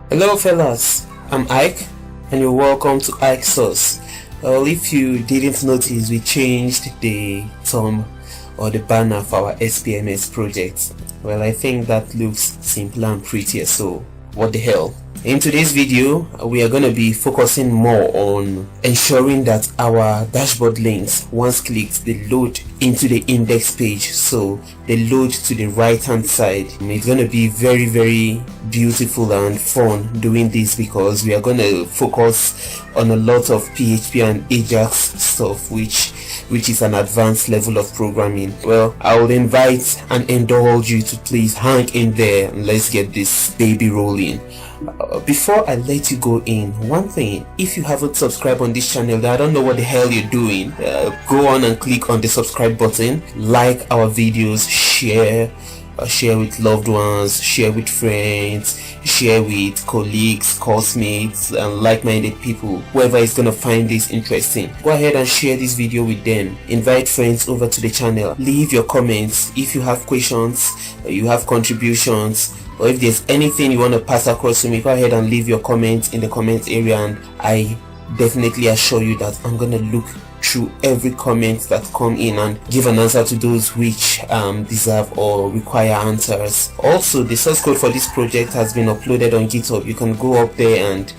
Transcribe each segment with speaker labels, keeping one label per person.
Speaker 1: Hello fellas, I'm Ike and you're welcome to Ike Source. Well, if you didn't notice, we changed the thumb or the banner for our spms project. Well, I think that looks simpler and prettier, so what the hell. In today's video, we are going to be focusing more on ensuring that our dashboard links, once clicked, they load into the index page, so they load to the right hand side. It's going to be very beautiful and fun doing this because we are going to focus on a lot of PHP and Ajax stuff, which is an advanced level of programming. Well, I would invite and indulge you to please hang in there and let's get this baby rolling. Before I let you go in, one thing, if you haven't subscribed on this channel, then I don't know what the hell you're doing. Go on and click on the subscribe button, like our videos, share with loved ones, share with friends, share with colleagues, classmates and like-minded people, whoever is gonna find this interesting. Go ahead and share this video with them. Invite friends over to the channel. Leave your comments if you have questions, you have contributions, or if there's anything you want to pass across to me. Go ahead and leave your comments in the comments area, and I definitely assure you that I'm gonna look through every comment that come in and give an answer to those which deserve or require answers. Also, the source code for this project has been uploaded on GitHub. You can go up there and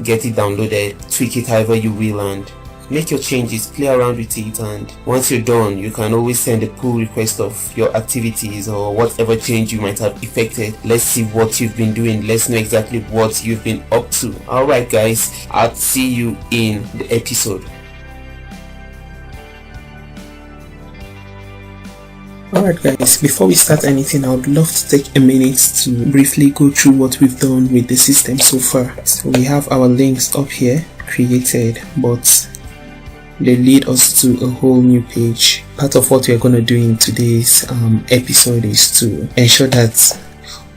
Speaker 1: get it downloaded, tweak it however you will, and make your changes, play around with it, and once you're done, you can always send a pull request of your activities or whatever change you might have effected. Let's see what you've been doing. Let's know exactly what you've been up to. Alright guys, I'll see you in the episode. Alright guys, before we start anything, I would love to take a minute to briefly go through what we've done with the system so far. So we have our links up here created, but they lead us to a whole new page. Part of what we are going to do in today's episode is to ensure that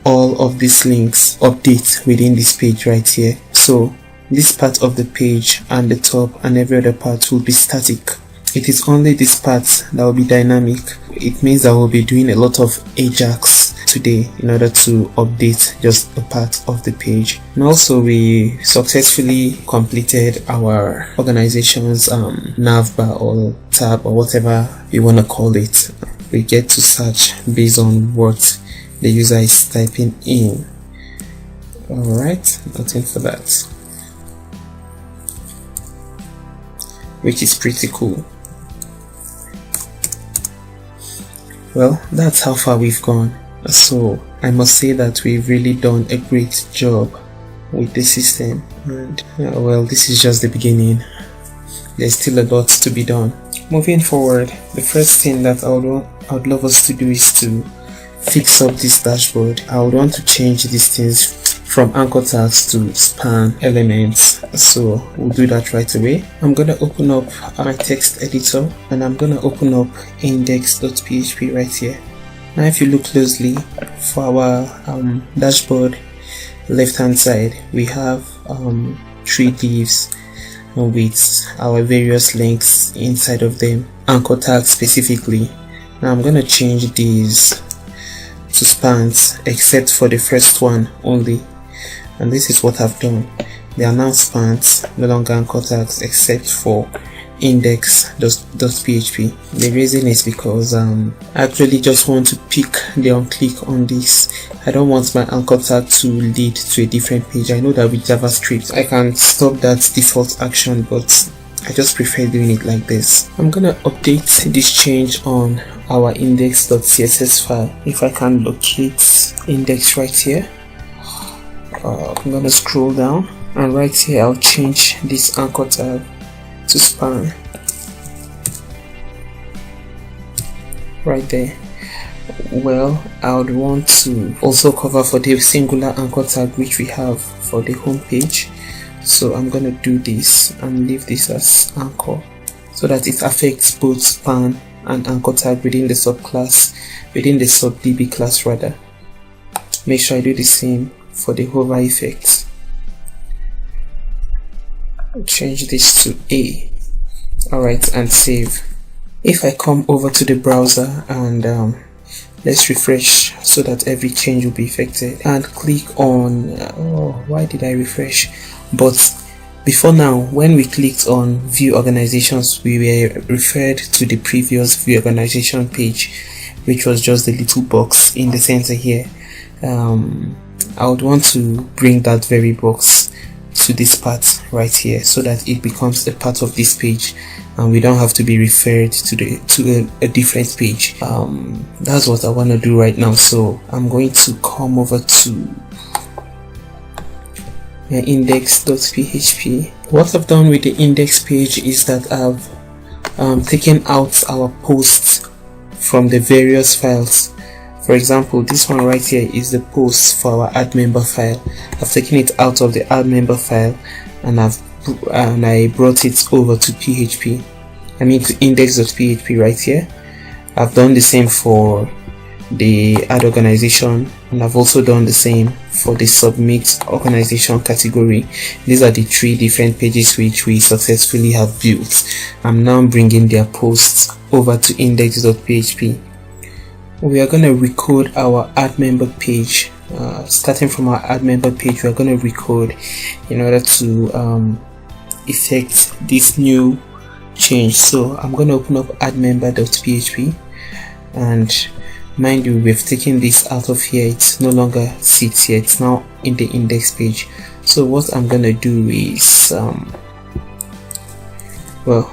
Speaker 1: all of these links update within this page right here. So this part of the page and the top and every other part will be static. It is only this part that will be dynamic. It means that we'll be doing a lot of Ajax today in order to update just a part of the page. And also we successfully completed our organization's navbar or tab or whatever you want to call it. We get to search based on what the user is typing in. Alright, nothing for that, which is pretty cool. Well, that's how far we've gone. So I must say that we've really done a great job with the system, and well, this is just the beginning. There's still a lot to be done. Moving forward, the first thing that I would love us to do is to fix up this dashboard. I would want to change these things from anchor tags to span elements, so we'll do that right away. I'm gonna open up my text editor and I'm gonna open up index.php right here. Now if you look closely, for our dashboard left hand side, we have 3 divs with our various links inside of them, anchor tags specifically. Now I'm gonna change these to spans except for the first one only, and this is what I've done. They are now spans, no longer anchor tags, except for index.php. The reason is because I actually just want to pick the on-click on this. I don't want my anchor tag to lead to a different page. I know that with JavaScript I can stop that default action, but I just prefer doing it like this. I'm gonna update this change on our index.css file. If I can locate index right here, I'm gonna scroll down, and right here I'll change this anchor tag to span right there. Well, I would want to also cover for the singular anchor tag which we have for the home page, so I'm gonna do this and leave this as anchor so that it affects both span and anchor tag within the subclass, within the subdb class rather. Make sure I do the same for the hover effect. Change this to A. Alright, and save. If I come over to the browser and Let's refresh so that every change will be affected, and click on why did I refresh? But before now, when we clicked on view organizations, we were referred to the previous view organization page, which was just the little box in the center here. I would want to bring that very box to this part right here so that it becomes a part of this page and we don't have to be referred to a different page. That's what I want to do right now. So I'm going to come over to index.php. What I've done with the index page is that I've taken out our posts from the various files. For example, this one right here is the post for our add member file. I've taken it out of the add member file and I brought it over to PHP. I mean to index.php right here. I've done the same for the add organization, and I've also done the same for the submit organization category. These are the 3 different pages which we successfully have built. I'm now bringing their posts over to index.php. We are going to recode our add member page. Starting from our add member page, we are going to recode in order to effect this new change. So I'm going to open up addmember.php, and mind you, we've taken this out of here. It no longer sits here, it's now in the index page. So what I'm going to do is well,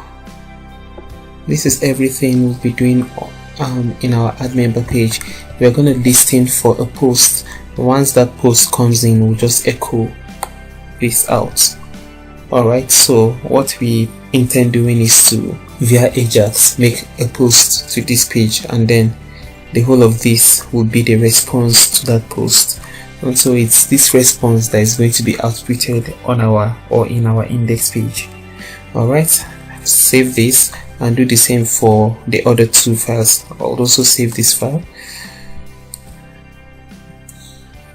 Speaker 1: this is everything we'll be doing in our add member page. We are going to listen for a post. Once that post comes in, we'll just echo this out. Alright, so what we intend doing is to, via Ajax, make a post to this page, and then the whole of this will be the response to that post. And so it's this response that is going to be outputted on our in our index page. Alright, save this and do the same for the other 2 files. I'll also save this file.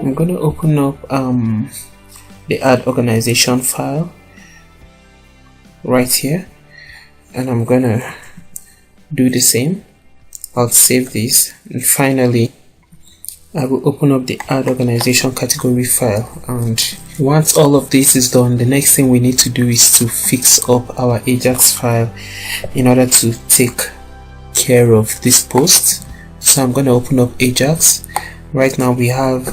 Speaker 1: I'm going to open up the add organization file right here, and I'm going to do the same. I'll save this, and finally I will open up the add organization category file. And once all of this is done, the next thing we need to do is to fix up our Ajax file in order to take care of this post. So I'm going to open up Ajax. Right now we have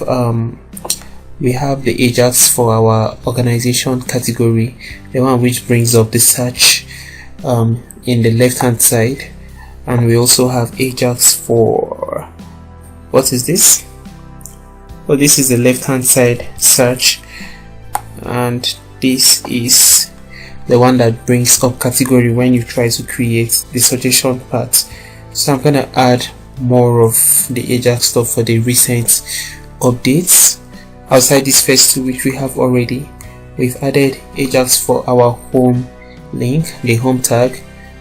Speaker 1: the Ajax for our organization category, the one which brings up the search in the left hand side, and we also have Ajax for, what is this? Well, this is the left hand side search, and this is the one that brings up category when you try to create the suggestion part. So I'm gonna add more of the Ajax stuff for the recent updates. Outside this first 2 which we have already, we've added Ajax for our home link, the home tag.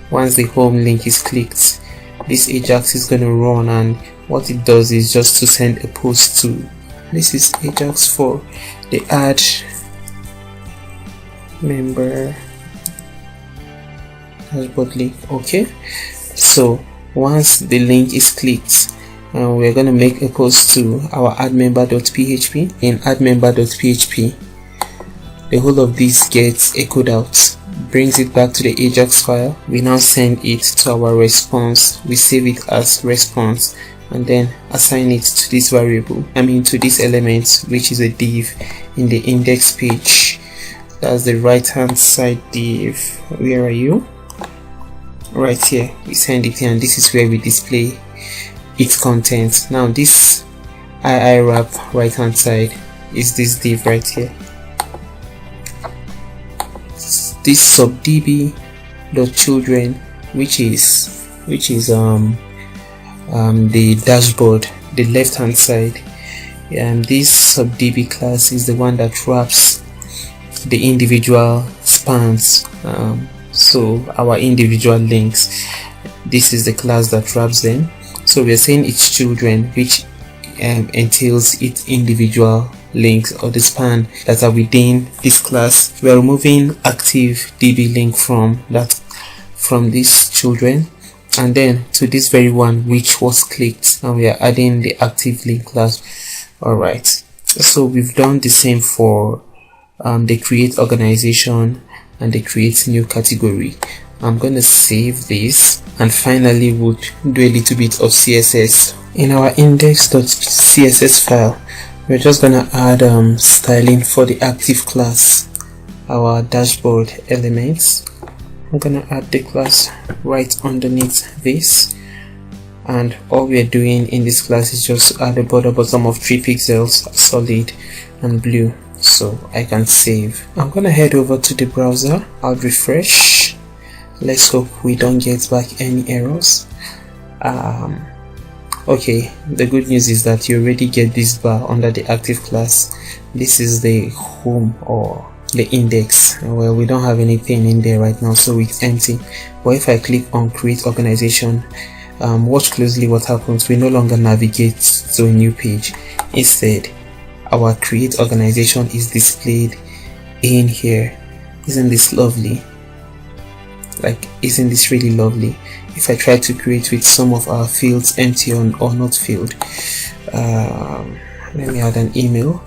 Speaker 1: Once the home link is clicked, this Ajax is going to run, and what it does is just to send a post to, this is Ajax for the add member dashboard link. Okay, so once the link is clicked, we're going to make a post to our addmember.php. In addmember.php, the whole of this gets echoed out, brings it back to the Ajax file. We now send it to our response. We save it as response and then assign it to this variable, to this element, which is a div in the index page. That's the right hand side div. Where are you? Right here. We send it here, and this is where we display its content. Now this II wrap right hand side is this div right here. This subdb.children, which is the dashboard, the left hand side, and this subdb class is the one that wraps the individual spans, so our individual links. This is the class that wraps them. So we are saying it's children, which entails its individual links or the span that are within this class. We are removing active db link from this children, and then to this very one which was clicked, and we are adding the active link class. Alright, so we've done the same for the create organization and the create new category. I'm going to save this, and finally we'll do a little bit of CSS. In our index.css file, we're just going to add styling for the active class, our dashboard elements. I'm going to add the class right underneath this, and all we're doing in this class is just add a border bottom of 3 pixels, solid and blue, so I can save. I'm going to head over to the browser. I'll refresh. Let's hope we don't get back any errors. Okay, the good news is that you already get this bar under the active class. This is the home or the index. Well, we don't have anything in there right now, so it's empty. But if I click on create organization, watch closely what happens. We no longer navigate to a new page. Instead, our create organization is displayed in here. Isn't this lovely? Like, isn't this really lovely? If I try to create with some of our fields empty or not filled, let me add an email.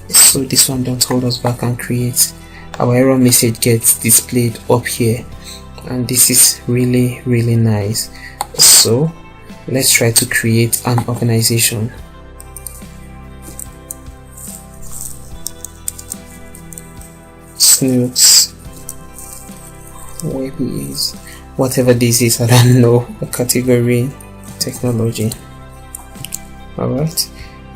Speaker 1: So this one don't hold us back and create. Our error message gets displayed up here, and this is really nice. So let's try to create an organization. Snooks, webs, whatever this is, I don't know. A category, technology. Alright,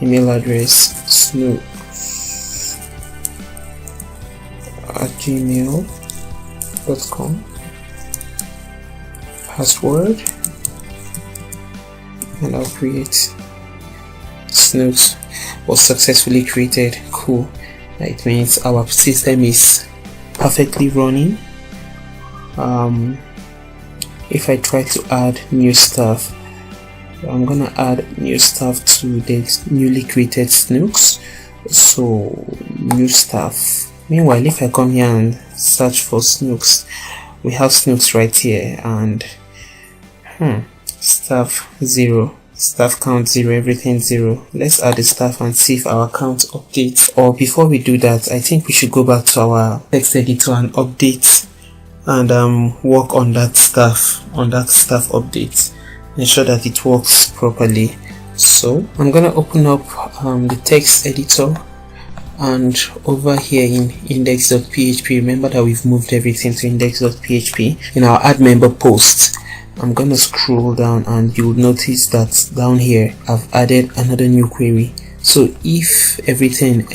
Speaker 1: email address snooks@gmail.com, password, and I'll create. Snooks was successfully created. Cool. It means our system is perfectly running. If I try to add new stuff, I'm gonna add new stuff to the newly created Snooks. So new stuff. Meanwhile, if I come here and search for Snooks, we have Snooks right here, and staff 0, staff count 0, everything 0. Let's add the staff and see if our count updates. Or before we do that, I think we should go back to our text editor and update and work on that staff update, ensure that it works properly. So I'm gonna open up the text editor, and over here in index.php, remember that we've moved everything to index.php. In our add member post, I'm gonna scroll down, and you'll notice that down here I've added another new query. So if everything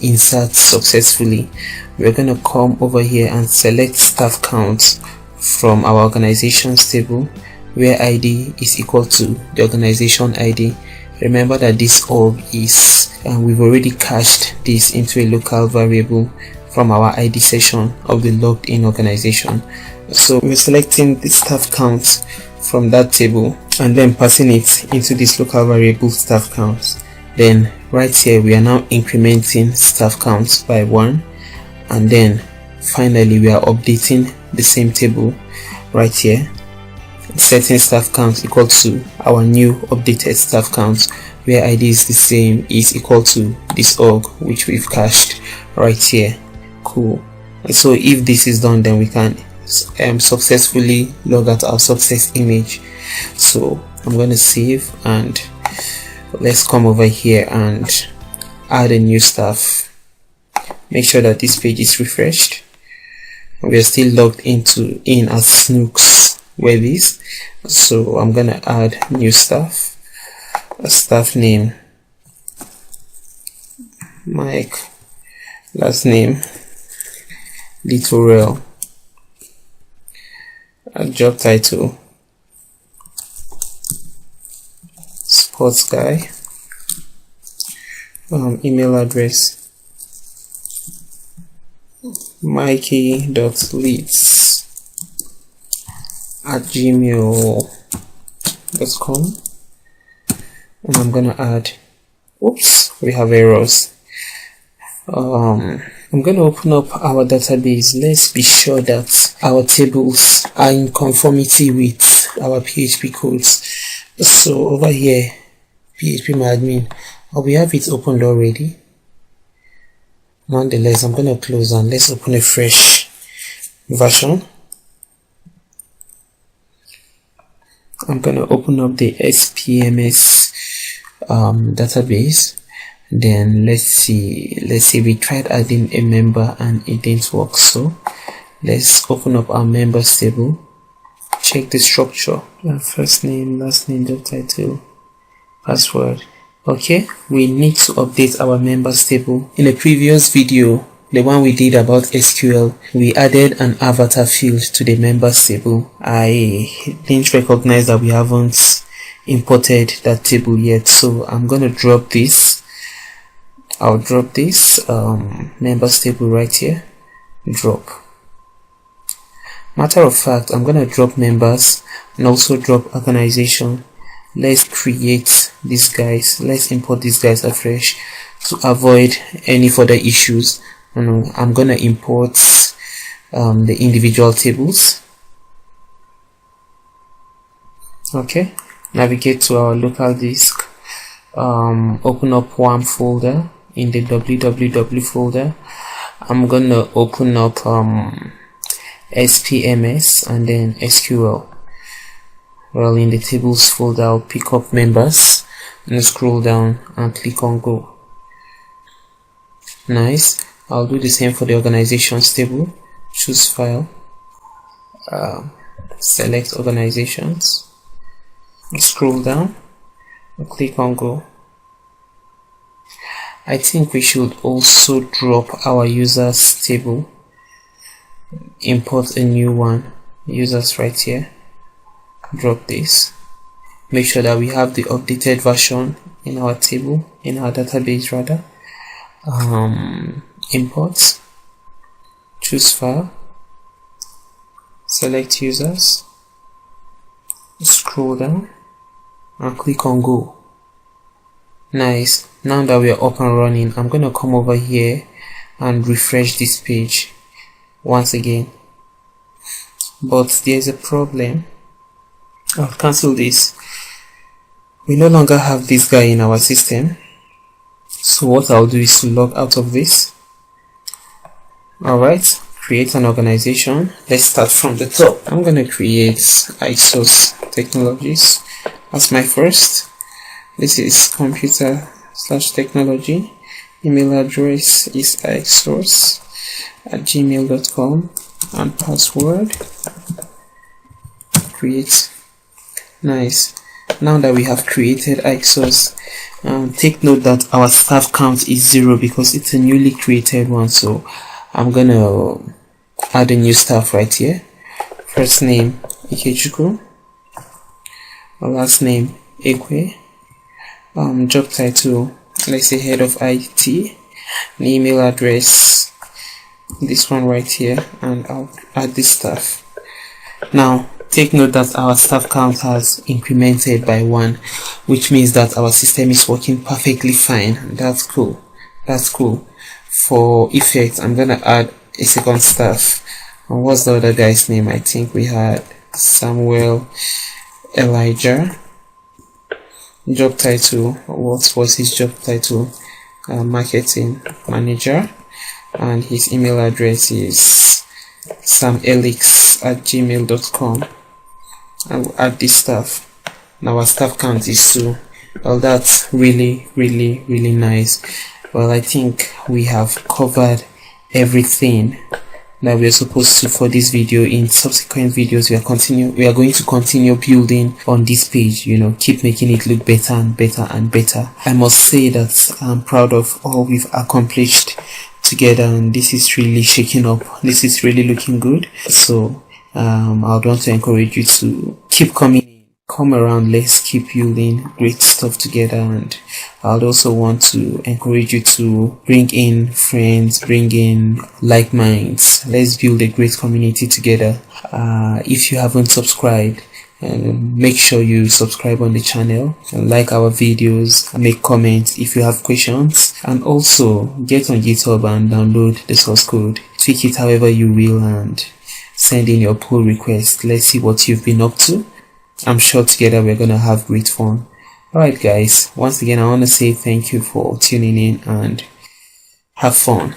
Speaker 1: inserts successfully, we're gonna come over here and select staff count from our organizations table, where ID is equal to the organization ID. Remember that this org is, we've already cached this into a local variable from our ID session of the logged in organization. So we're selecting the staff count from that table and then passing it into this local variable staff count. Then right here we are now incrementing staff count by 1, and then finally we are updating the same table right here, setting staff count equal to our new updated staff count, where ID is the same, is equal to this org which we've cached right here. Cool. And so if this is done, then we can successfully log out our success image. So I'm going to save, and let's come over here and add a new staff. Make sure that this page is refreshed. We are still logged in as Snooks Webbies. So I'm gonna add new staff, a staff name Mike, last name Littorel, a job title sports guy, email address mikey.leeds@gmail.com, and I'm gonna add, oops, we have errors. I'm going to open up our database. Let's be sure that our tables are in conformity with our PHP codes. So over here, phpMyAdmin, we have it opened already. Nonetheless, I'm going to close and let's open a fresh version. I'm going to open up the spms database. Then let's see, we tried adding a member and it didn't work. So let's open up our members table, check the structure, first name, last name, job title, password. Okay, we need to update our members table. In a previous video, the one we did about SQL, we added an avatar field to the members table. I didn't recognize that we haven't imported that table yet, so I'm gonna drop this. I'll drop this members table right here. Drop. Matter of fact, I'm gonna drop members and also drop organization. Let's create these guys. Let's import these guys afresh to avoid any further issues. I'm gonna import the individual tables. Okay, navigate to our local disk. Open up one folder. In the www folder, I'm gonna open up spms and then SQL. Well, in the tables folder, I'll pick up members and scroll down and click on go. Nice. I'll do the same for the organizations table. Choose file, select organizations, scroll down and click on go. I think we should also drop our users table, import a new one, users right here, drop this, make sure that we have the updated version in our table, in our database rather. Import, choose file, select users, scroll down and click on go. Nice. Now that we are up and running, I'm going to come over here and refresh this page once again. But there's a problem. I'll cancel this. We no longer have this guy in our system. So what I'll do is to log out of this. Alright, create an organization. Let's start from the top. I'm going to create ISOS Technologies as my first. This is computer/technology. Email address is isource@gmail.com and password. Create. Nice. Now that we have created iSource, take note that our staff count is 0 because it's a newly created one. So I'm gonna add a new staff right here. First name Ikechukwu, last name Ekwe. Job title, let's say head of IT, an email address, this one right here, and I'll add this staff. Now take note that our staff count has incremented by 1, which means that our system is working perfectly fine. That's cool. That's cool. For effect, I'm gonna add a second staff. And what's the other guy's name? I think we had Samuel Elijah. Job title, what was his job title? Marketing manager, and his email address is samelix@gmail.com. I will add this staff. Now our staff count is 2. Well, that's really nice. Well, I think we have covered everything that we are supposed to for this video. In subsequent videos, we are going to continue building on this page, keep making it look better and better and better. I must say that I'm proud of all we've accomplished together, and this is really shaking up. This is really looking good. So I would want to encourage you to keep coming, come around. Let's keep building great stuff together. And I'd also want to encourage you to bring in friends, bring in like minds. Let's build a great community together. If you haven't subscribed, And make sure you subscribe on the channel and like our videos and make comments if you have questions, and also get on GitHub and download the source code, tweak it however you will, and send in your pull request. Let's see what you've been up to. I'm sure together we're gonna have great fun. Alright guys, once again I want to say thank you for tuning in and have fun.